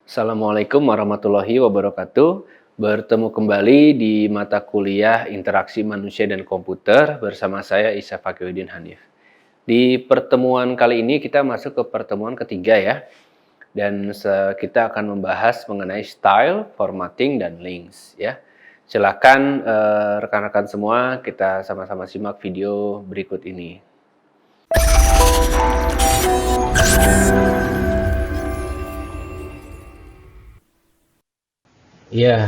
Assalamualaikum warahmatullahi wabarakatuh. Bertemu kembali di mata kuliah Interaksi Manusia dan Komputer bersama saya Isa Fakihudin Hanif. Di pertemuan kali ini kita masuk ke pertemuan ketiga ya. Dan kita akan membahas mengenai style, formatting, dan links ya. Silakan rekan-rekan semua kita sama-sama simak video berikut ini. Ya,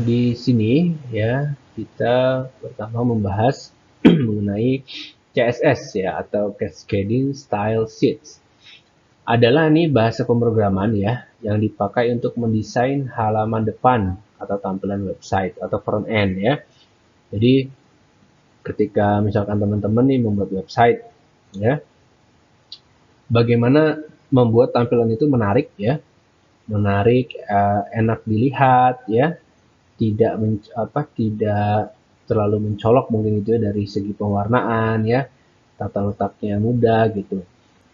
di sini ya kita pertama membahas mengenai CSS ya atau Cascading Style Sheets. Adalah nih bahasa pemrograman ya yang dipakai untuk mendesain halaman depan atau tampilan website atau front end ya. Jadi ketika misalkan teman-teman nih membuat website ya, bagaimana membuat tampilan itu menarik ya, enak dilihat ya, tidak terlalu mencolok mungkin itu ya, dari segi pewarnaan ya, tata letaknya mudah gitu.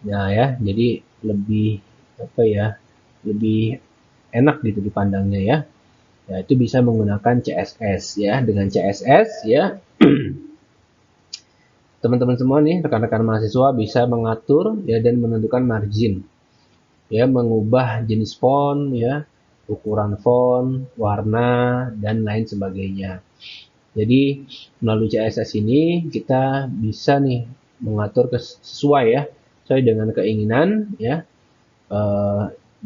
Nah ya, jadi lebih lebih enak gitu dipandangnya ya. Ya itu bisa menggunakan CSS ya. Dengan CSS ya, teman-teman semua nih rekan-rekan mahasiswa bisa mengatur ya dan menentukan margin ya, mengubah jenis font ya, ukuran font, warna, dan lain sebagainya. Jadi melalui CSS ini kita bisa nih mengatur sesuai ya, sesuai dengan keinginan ya,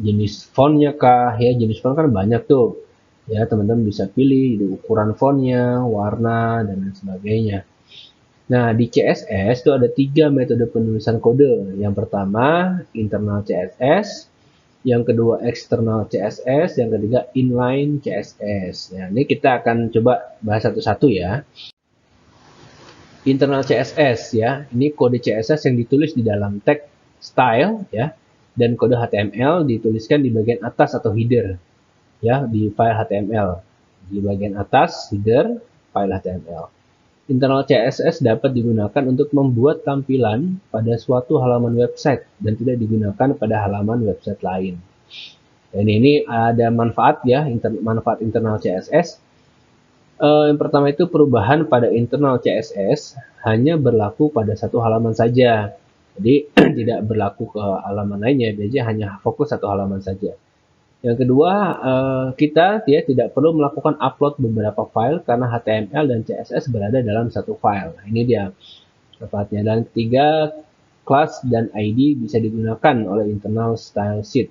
jenis fontnya kah ya, jenis font kan banyak tuh ya, teman-teman bisa pilih ukuran fontnya, warna, dan lain sebagainya. Nah, di CSS itu ada 3 metode penulisan kode. Yang pertama, internal CSS. Yang kedua, external CSS. Yang ketiga, inline CSS. Nah, ini kita akan coba bahas satu-satu ya. Internal CSS ya, ini kode CSS yang ditulis di dalam tag style ya, dan kode HTML dituliskan di bagian atas atau header ya, di file HTML. Di bagian atas, header, file HTML. Internal CSS dapat digunakan untuk membuat tampilan pada suatu halaman website dan tidak digunakan pada halaman website lain. Dan ini ada manfaat ya, manfaat internal CSS. Yang pertama itu perubahan pada internal CSS hanya berlaku pada satu halaman saja. Jadi tidak berlaku ke halaman lainnya, biasanya hanya fokus satu halaman saja. Yang kedua, kita tidak perlu melakukan upload beberapa file karena HTML dan CSS berada dalam satu file. Nah, ini dia manfaatnya. Dan ketiga, class dan ID bisa digunakan oleh internal style sheet.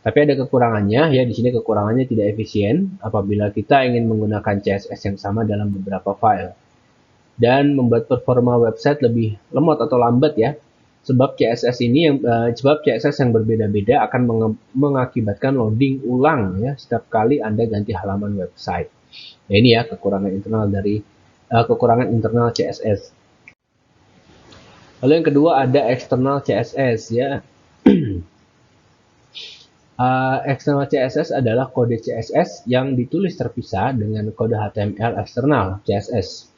Tapi ada kekurangannya ya, di sini kekurangannya tidak efisien apabila kita ingin menggunakan CSS yang sama dalam beberapa file. Dan membuat performa website lebih lemot atau lambat ya. Sebab CSS yang berbeda-beda akan mengakibatkan loading ulang ya setiap kali Anda ganti halaman website. Nah, ini ya kekurangan internal CSS. Lalu yang kedua ada external CSS ya. External CSS adalah kode CSS yang ditulis terpisah dengan kode HTML eksternal CSS.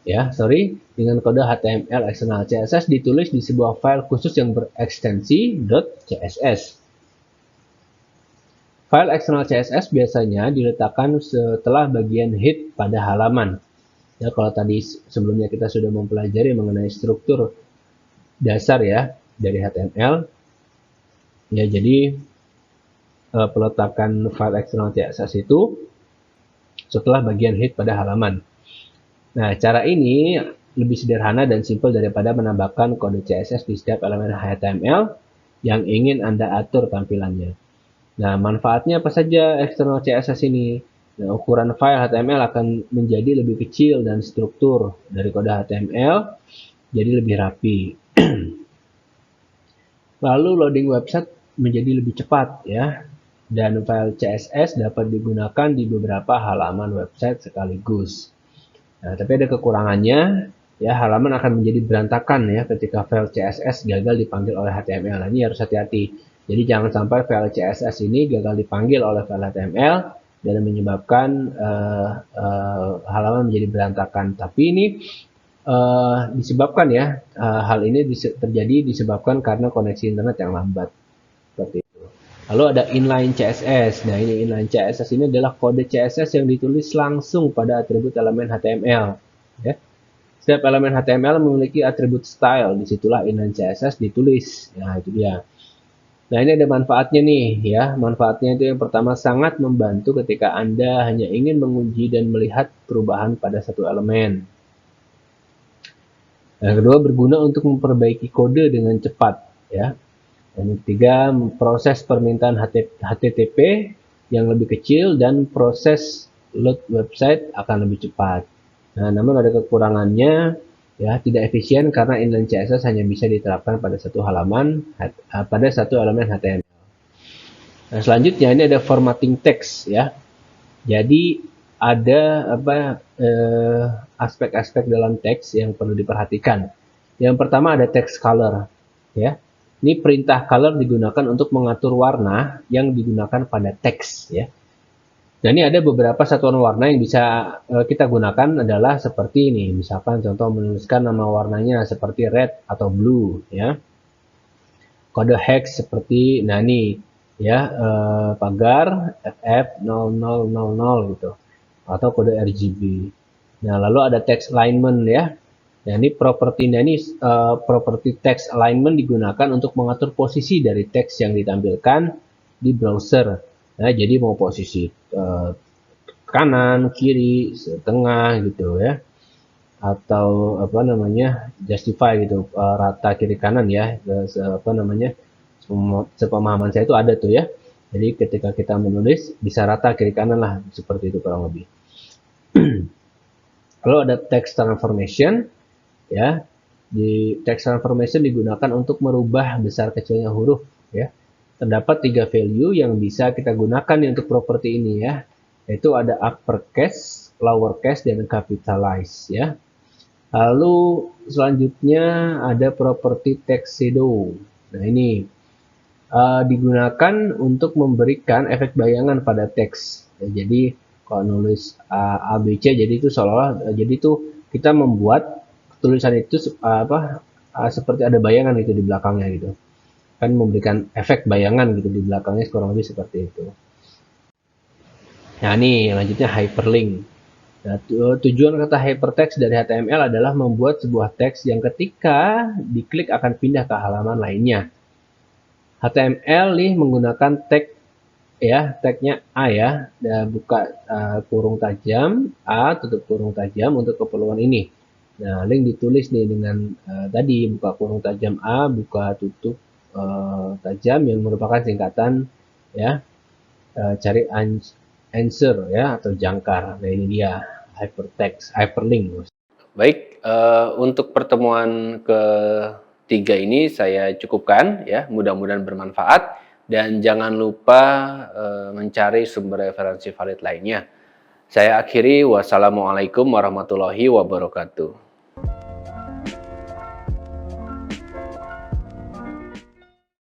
Dengan kode HTML eksternal CSS ditulis di sebuah file khusus yang berekstensi .css. File eksternal CSS biasanya diletakkan setelah bagian head pada halaman. Ya, kalau tadi sebelumnya kita sudah mempelajari mengenai struktur dasar ya dari HTML. Ya, jadi peletakan file eksternal CSS itu setelah bagian head pada halaman. Nah, cara ini lebih sederhana dan simpel daripada menambahkan kode CSS di setiap elemen HTML yang ingin Anda atur tampilannya. Nah, manfaatnya apa saja external CSS ini? Nah, ukuran file HTML akan menjadi lebih kecil dan struktur dari kode HTML jadi lebih rapi. Lalu loading website menjadi lebih cepat ya. Dan file CSS dapat digunakan di beberapa halaman website sekaligus. Nah, tapi ada kekurangannya, ya halaman akan menjadi berantakan ya ketika file CSS gagal dipanggil oleh HTML. Nah, ini harus hati-hati. Jadi jangan sampai file CSS ini gagal dipanggil oleh file HTML dan menyebabkan halaman menjadi berantakan. Tapi ini disebabkan ya, hal ini terjadi disebabkan karena koneksi internet yang lambat. Seperti itu. Lalu ada inline CSS. Nah, ini inline CSS ini adalah kode CSS yang ditulis langsung pada atribut elemen HTML. Ya. Setiap elemen HTML memiliki atribut style. Disitulah inline CSS ditulis. Nah, itu dia. Nah, ini ada manfaatnya nih ya. Manfaatnya itu yang pertama sangat membantu ketika Anda hanya ingin menguji dan melihat perubahan pada satu elemen. Yang kedua, berguna untuk memperbaiki kode dengan cepat ya. Dan ketiga, proses permintaan HTTP yang lebih kecil dan proses load website akan lebih cepat. Nah, namun ada kekurangannya, ya tidak efisien karena inline CSS hanya bisa diterapkan pada satu halaman, pada satu elemen HTML. Nah, selanjutnya ini ada formatting text ya. Jadi ada aspek-aspek dalam teks yang perlu diperhatikan. Yang pertama ada text color ya. Ini perintah color digunakan untuk mengatur warna yang digunakan pada teks ya. Dan ini ada beberapa satuan warna yang bisa kita gunakan adalah seperti ini. Misalkan contoh menuliskan nama warnanya seperti red atau blue ya. Kode hex seperti nah ini ya pagar FF0000 gitu atau kode RGB. Nah, lalu ada text alignment ya. Nah, ini propertinya ini properti text alignment digunakan untuk mengatur posisi dari teks yang ditampilkan di browser. Nah, jadi mau posisi kanan, kiri, tengah gitu ya. Atau apa namanya? Justify gitu, rata kiri kanan ya. Apa namanya? Sepemahaman saya itu ada tuh ya. Jadi ketika kita menulis bisa rata kiri kanan lah, seperti itu kurang lebih. Lalu ada text transformation ya. Di text transformation digunakan untuk merubah besar kecilnya huruf ya. Terdapat 3 value yang bisa kita gunakan untuk properti ini ya. Yaitu ada uppercase, lowercase dan capitalize ya. Lalu selanjutnya ada properti text shadow. Nah, ini digunakan untuk memberikan efek bayangan pada teks. Ya, jadi kalau nulis ABC jadi itu seolah-olah jadi itu kita membuat tulisan itu seperti ada bayangan itu di belakangnya gitu. Kan memberikan efek bayangan gitu di belakangnya kurang lebih seperti itu. Nah, ini lanjutnya hyperlink. Nah, tujuan kata hypertext dari HTML adalah membuat sebuah teks yang ketika diklik akan pindah ke halaman lainnya. HTML nih menggunakan tag ya, tagnya A ya, buka kurung tajam, A tutup kurung tajam untuk keperluan ini. Nah, link ditulis nih dengan tadi buka kurung tajam A, buka tutup tajam yang merupakan singkatan ya, cari answer ya atau jangkar. Nah, ini dia hypertext, hyperlink. Baik, untuk pertemuan ketiga ini saya cukupkan ya, mudah-mudahan bermanfaat dan jangan lupa mencari sumber referensi valid lainnya. Saya akhiri, wassalamualaikum warahmatullahi wabarakatuh.